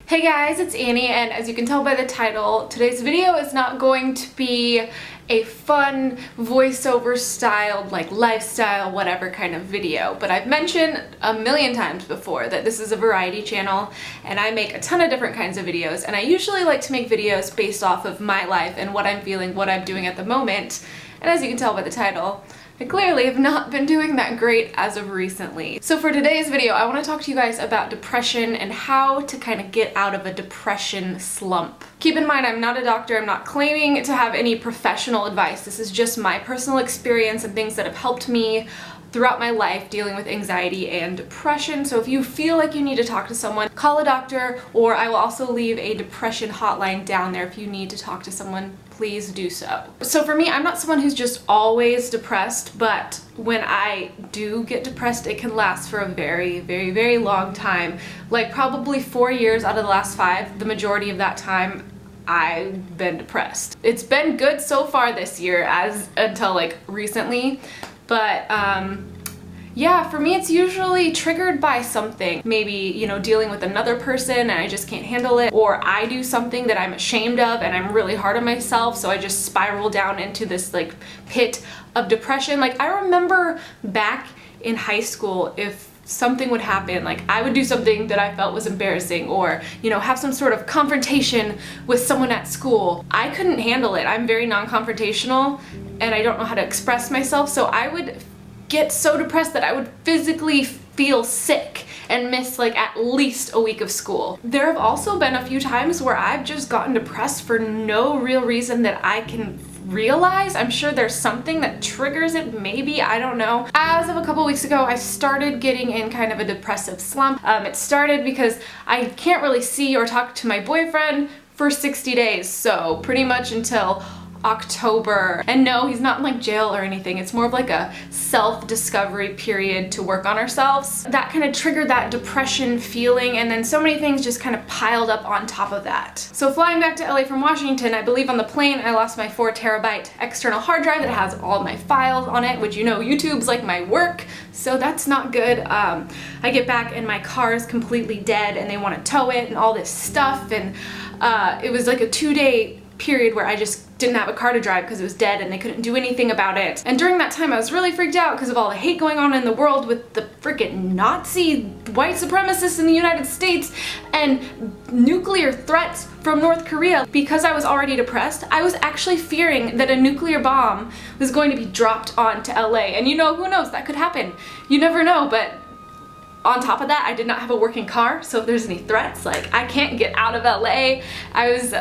Hey guys, it's Annie, and as you can tell by the title, today's video is not going to be a fun voiceover styled, like lifestyle, whatever kind of video, but I've mentioned a million times before that this is a variety channel and I make a ton of different kinds of videos, and I usually like to make videos based off of my life and what I'm feeling, what I'm doing at the moment, and as you can tell by the title, I clearly have not been doing that great as of recently. So for today's video, I want to talk to you guys about depression and how to kind of get out of a depression slump. Keep in mind, I'm not a doctor, I'm not claiming to have any professional advice. This is just my personal experience and things that have helped me throughout my life dealing with anxiety and depression. So if you feel like you need to talk to someone, call a doctor, or I will also leave a depression hotline down there if you need to talk to someone. Please do so. So for me, I'm not someone who's just always depressed, but when I do get depressed, it can last for a very, very, very long time. Like probably 4 years out of the last 5, the majority of that time, I've been depressed. It's been good so far this year until like recently, but yeah, for me it's usually triggered by something. Maybe, you know, dealing with another person and I just can't handle it, or I do something that I'm ashamed of and I'm really hard on myself, so I just spiral down into this like pit of depression. Like I remember back in high school, if something would happen, like I would do something that I felt was embarrassing, or, you know, have some sort of confrontation with someone at school. I couldn't handle it. I'm very non-confrontational and I don't know how to express myself, so I would get so depressed that I would physically feel sick and miss like at least a week of school. There have also been a few times where I've just gotten depressed for no real reason that I can realize. I'm sure there's something that triggers it, maybe, I don't know. As of a couple weeks ago, I started getting in kind of a depressive slump. It started because I can't really see or talk to my boyfriend for 60 days, so pretty much until October. And no, he's not in like jail or anything. It's more of like a self-discovery period to work on ourselves. That kind of triggered that depression feeling, and then so many things just kind of piled up on top of that. So flying back to LA from Washington, I believe on the plane I lost my 4 terabyte external hard drive that has all my files on it, which, you know, YouTube's like my work, so that's not good. I get back and my car is completely dead and they want to tow it and all this stuff, and it was like a 2-day period where I just didn't have a car to drive because it was dead and they couldn't do anything about it. And during that time I was really freaked out because of all the hate going on in the world with the freaking Nazi white supremacists in the United States and nuclear threats from North Korea. Because I was already depressed, I was actually fearing that a nuclear bomb was going to be dropped onto LA. And you know, who knows, that could happen. You never know, but on top of that, I did not have a working car, so if there's any threats, like I can't get out of LA. I was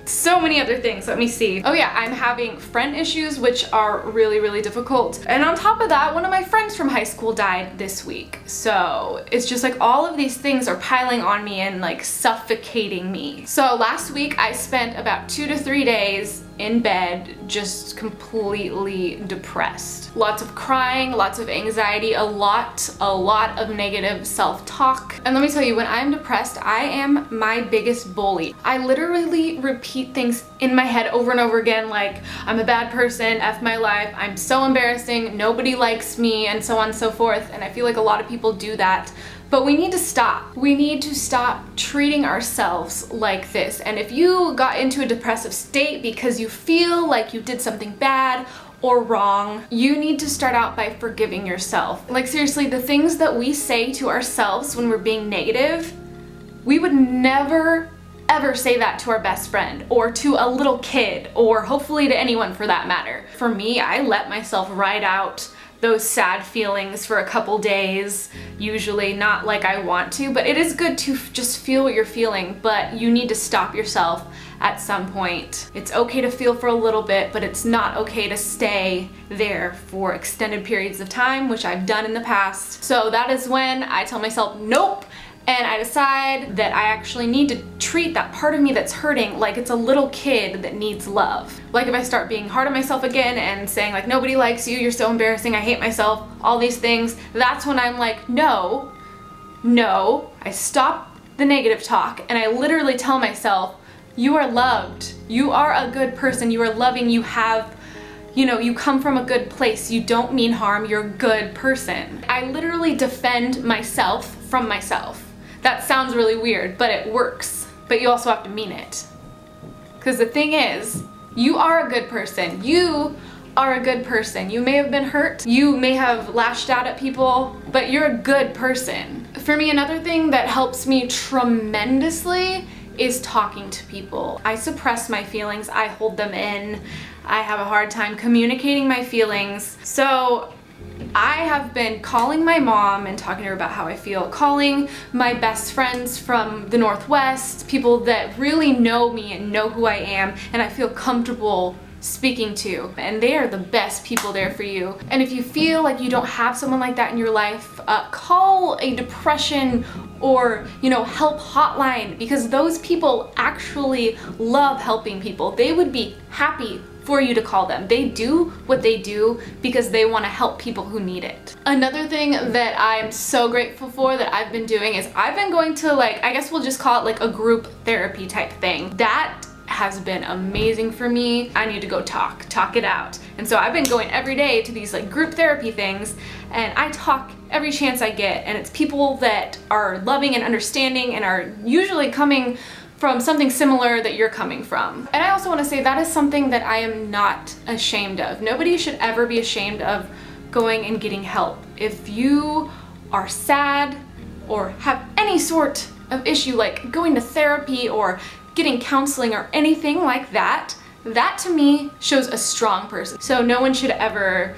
so many other things. Let me see. Oh yeah, I'm having friend issues, which are really, really difficult. And on top of that, one of my friends from high school died this week. So it's just like all of these things are piling on me and like suffocating me. So last week I spent about 2 to 3 days in bed just completely depressed. Lots of crying, lots of anxiety, a lot of negative self-talk. And let me tell you, when I'm depressed, I am my biggest bully. I literally repeat things in my head over and over again, like I'm a bad person, F my life, I'm so embarrassing, nobody likes me, and so on and so forth. And I feel like a lot of people do that. But we need to stop. We need to stop treating ourselves like this. And if you got into a depressive state because you feel like you did something bad or wrong, you need to start out by forgiving yourself. Like seriously, the things that we say to ourselves when we're being negative, we would never ever say that to our best friend or to a little kid, or hopefully to anyone for that matter. For me, I let myself ride out those sad feelings for a couple days, usually not like I want to, but it is good to just feel what you're feeling, but you need to stop yourself at some point. It's okay to feel for a little bit, but it's not okay to stay there for extended periods of time, which I've done in the past. So that is when I tell myself, nope, and I decide that I actually need to treat that part of me that's hurting like it's a little kid that needs love. Like if I start being hard on myself again and saying like nobody likes you, you're so embarrassing, I hate myself, all these things, that's when I'm like, no, I stop the negative talk and I literally tell myself, you are loved, you are a good person, you are loving, you have, you know, you come from a good place, you don't mean harm, you're a good person. I literally defend myself from myself. That sounds really weird, but it works. But you also have to mean it. Because the thing is, you are a good person. You are a good person. You may have been hurt, you may have lashed out at people, but you're a good person. For me, another thing that helps me tremendously is talking to people. I suppress my feelings, I hold them in, I have a hard time communicating my feelings. So I have been calling my mom and talking to her about how I feel, calling my best friends from the Northwest, people that really know me and know who I am and I feel comfortable speaking to, and they are the best people there for you. And if you feel like you don't have someone like that in your life, call a depression or help hotline, because those people actually love helping people. They would be happy for you to call them. They do what they do because they want to help people who need it. Another thing that I'm so grateful for that I've been doing is I've been going to, I guess we'll just call it like a group therapy type thing. That has been amazing for me. I need to go talk it out. And so I've been going every day to these group therapy things, and I talk every chance I get, and it's people that are loving and understanding and are usually coming from something similar that you're coming from. And I also want to say that is something that I am not ashamed of. Nobody should ever be ashamed of going and getting help. If you are sad or have any sort of issue, like going to therapy or getting counseling or anything like that, that to me shows a strong person. So no one should ever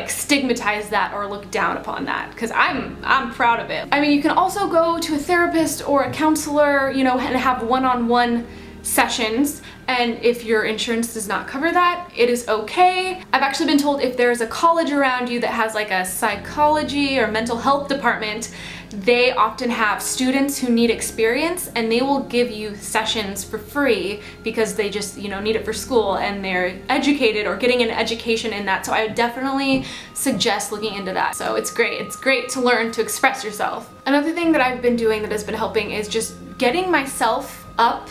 stigmatize that or look down upon that, because I'm proud of it. I mean, you can also go to a therapist or a counselor, and have one-on-one sessions, and if your insurance does not cover that, it is okay. I've actually been told if there's a college around you that has a psychology or mental health department, they often have students who need experience, and they will give you sessions for free because they just need it for school and they're educated or getting an education in that. So I would definitely suggest looking into that. So it's great to learn to express yourself. Another thing that I've been doing that has been helping is just getting myself up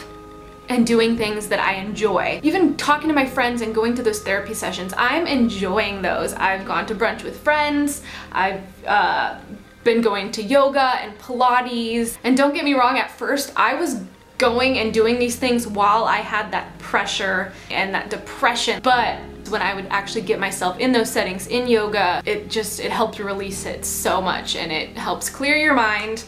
and doing things that I enjoy. Even talking to my friends and going to those therapy sessions, I'm enjoying those. I've gone to brunch with friends, I've been going to yoga and Pilates, and don't get me wrong, at first I was going and doing these things while I had that pressure and that depression, but when I would actually get myself in those settings in yoga, it helped release it so much, and it helps clear your mind.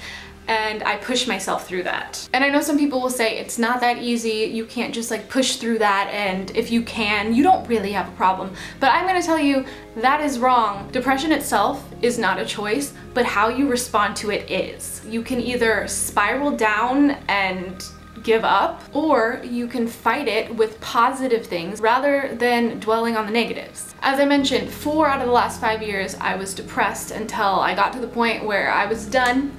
And I push myself through that. And I know some people will say it's not that easy, you can't just push through that, and if you can, you don't really have a problem. But I'm gonna tell you, that is wrong. Depression itself is not a choice, but how you respond to it is. You can either spiral down and give up, or you can fight it with positive things rather than dwelling on the negatives. As I mentioned, 4 out of the last 5 years I was depressed until I got to the point where I was done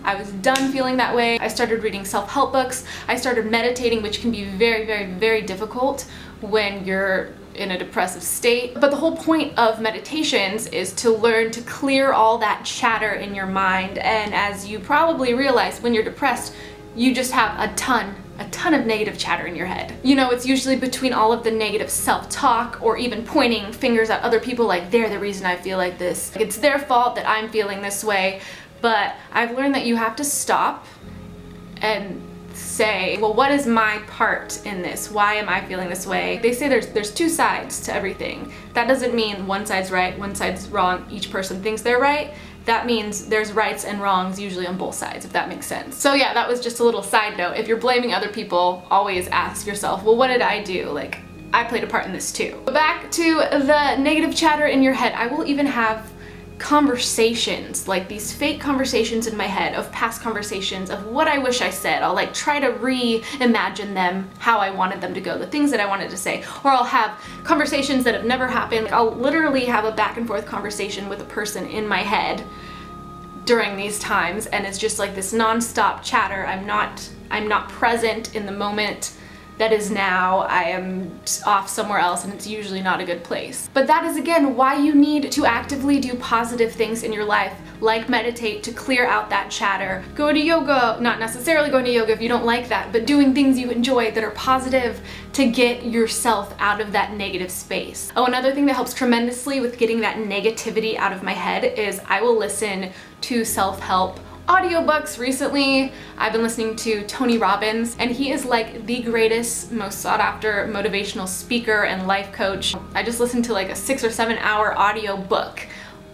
feeling that way. I started reading self-help books, I started meditating, which can be very, very, very difficult when you're in a depressive state. But the whole point of meditations is to learn to clear all that chatter in your mind, and as you probably realize, when you're depressed, you just have a ton of negative chatter in your head. It's usually between all of the negative self-talk or even pointing fingers at other people like they're the reason I feel like this. It's their fault that I'm feeling this way. But I've learned that you have to stop and say, well, what is my part in this? Why am I feeling this way? They say there's 2 sides to everything. That doesn't mean one side's right, one side's wrong, each person thinks they're right. That means there's rights and wrongs usually on both sides, if that makes sense. So yeah, that was just a little side note. If you're blaming other people, always ask yourself, well, what did I do? I played a part in this too. But back to the negative chatter in your head. I will even have conversations, these fake conversations in my head of past conversations of what I wish I said. I'll try to reimagine them, how I wanted them to go, the things that I wanted to say. Or I'll have conversations that have never happened. I'll literally have a back and forth conversation with a person in my head during these times, and it's just this non-stop chatter. I'm not present in the moment that is now. I am off somewhere else, and it's usually not a good place. But that is again why you need to actively do positive things in your life, like meditate to clear out that chatter. Go to yoga, not necessarily going to yoga if you don't like that, but doing things you enjoy that are positive to get yourself out of that negative space. Oh, another thing that helps tremendously with getting that negativity out of my head is I will listen to self-help audiobooks recently. I've been listening to Tony Robbins, and he is like the greatest, most sought after motivational speaker and life coach. I just listened to like a 6 or 7 hour audiobook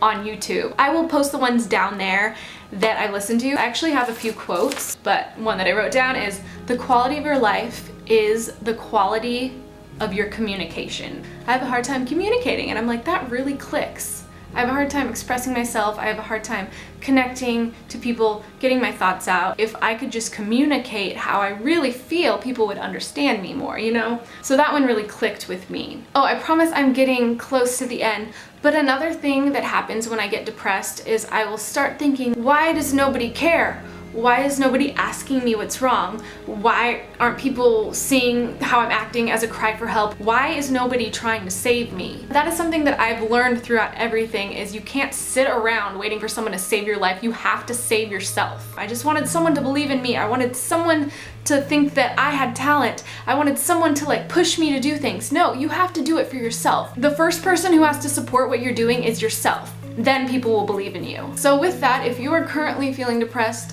on YouTube. I will post the ones down there that I listened to. I actually have a few quotes, but one that I wrote down is, "The quality of your life is the quality of your communication." I have a hard time communicating, and I'm like, that really clicks. I have a hard time expressing myself. I have a hard time connecting to people, getting my thoughts out. If I could just communicate how I really feel, people would understand me more, you know? So that one really clicked with me. Oh, I promise I'm getting close to the end, but another thing that happens when I get depressed is I will start thinking, why does nobody care? Why is nobody asking me what's wrong? Why aren't people seeing how I'm acting as a cry for help? Why is nobody trying to save me? That is something that I've learned throughout everything, is you can't sit around waiting for someone to save your life. You have to save yourself. I just wanted someone to believe in me. I wanted someone to think that I had talent. I wanted someone to like push me to do things. No, you have to do it for yourself. The first person who has to support what you're doing is yourself. Then people will believe in you. So with that, if you are currently feeling depressed,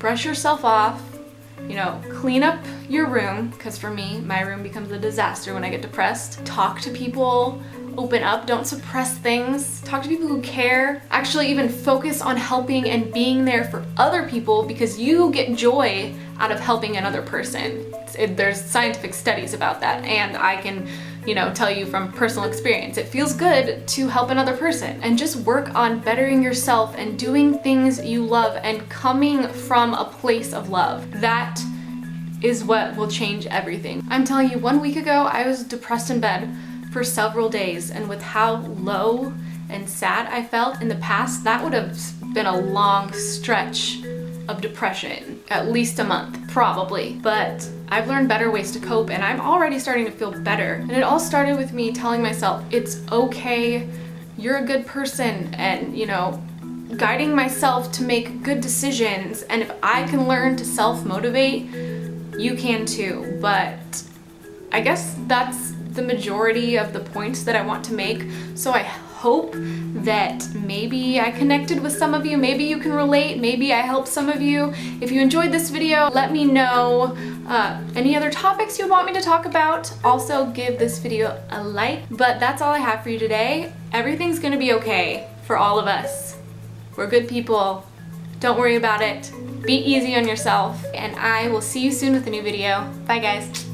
brush yourself off, you know, clean up your room, because for me, my room becomes a disaster when I get depressed. Talk to people, open up, don't suppress things. Talk to people who care. Actually even focus on helping and being there for other people, because you get joy out of helping another person. There's scientific studies about that, and I can, you know, tell you from personal experience, it feels good to help another person. And just work on bettering yourself and doing things you love and coming from a place of love. That is what will change everything. I'm telling you, 1 week ago, I was depressed in bed for several days, and with how low and sad I felt in the past, that would have been a long stretch of depression, at least a month, probably. But I've learned better ways to cope, and I'm already starting to feel better. And it all started with me telling myself, it's okay, you're a good person, and, you know, guiding myself to make good decisions. And if I can learn to self-motivate, you can too. But I guess that's the majority of the points that I want to make. So I hope that maybe I connected with some of you, maybe you can relate, maybe I helped some of you. If you enjoyed this video, let me know any other topics you want me to talk about. Also give this video a like, but that's all I have for you today. Everything's gonna be okay for all of us. We're good people. Don't worry about it. Be easy on yourself, and I will see you soon with a new video. Bye guys.